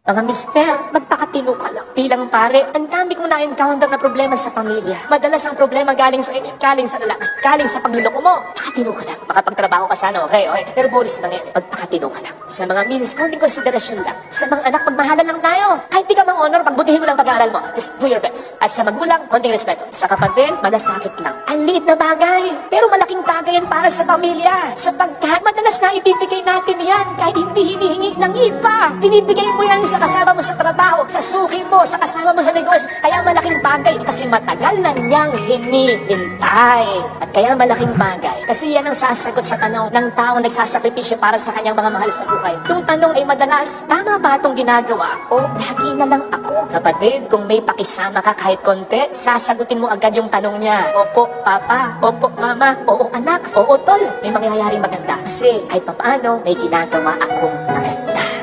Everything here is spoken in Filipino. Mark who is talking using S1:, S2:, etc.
S1: Mga mister, magpakatino ka lang. Bilang pare, ang dami kong na-encounter na problema sa pamilya. Madalas ang problema galing sa inyo, galing sa lalaki, galing sa pagluloko mo. Pakatino ka lang. Makapagtrabaho ka sana, okay. Pero bonus lang yan, magpakatino ka lang. Sa mga minis, konting konsiderasyon lang. Sa mga anak, magmahalan lang tayo. Kahit di ka mang honor, pagbutihin mo lang pag-aaral mo. Just do your best. At sa magulang, konting respeto. Sa kapatid, malasakit lang. Ang liit na bagay, pero malaking bagay yan para sa pamilya. Sapagkat madalas na ibibigay natin yan kahit hindi hinihingi ng iba. Binibigay mo yan sa kasama mo sa trabaho, sa suki mo, sa kasama mo sa negosyo. Kaya malaking bagay kasi matagal na niyang hinihintay. At kaya malaking bagay kasi yan ang sasagot sa tanong ng taong nagsasakripisyo para sa kanyang mga mahal sa buhay. Yung tanong ay madalas, tama ba itong ginagawa? O lagi na lang ako? Kapatid, kung may pakisama ka kahit konti, sasagutin mo agad yung tanong niya. Opo, papa. Opo, mama. Oo, anak. Oo, tol. May mangyayaring maganda. Kasi kahit papaano, may ginagawa akong maganda.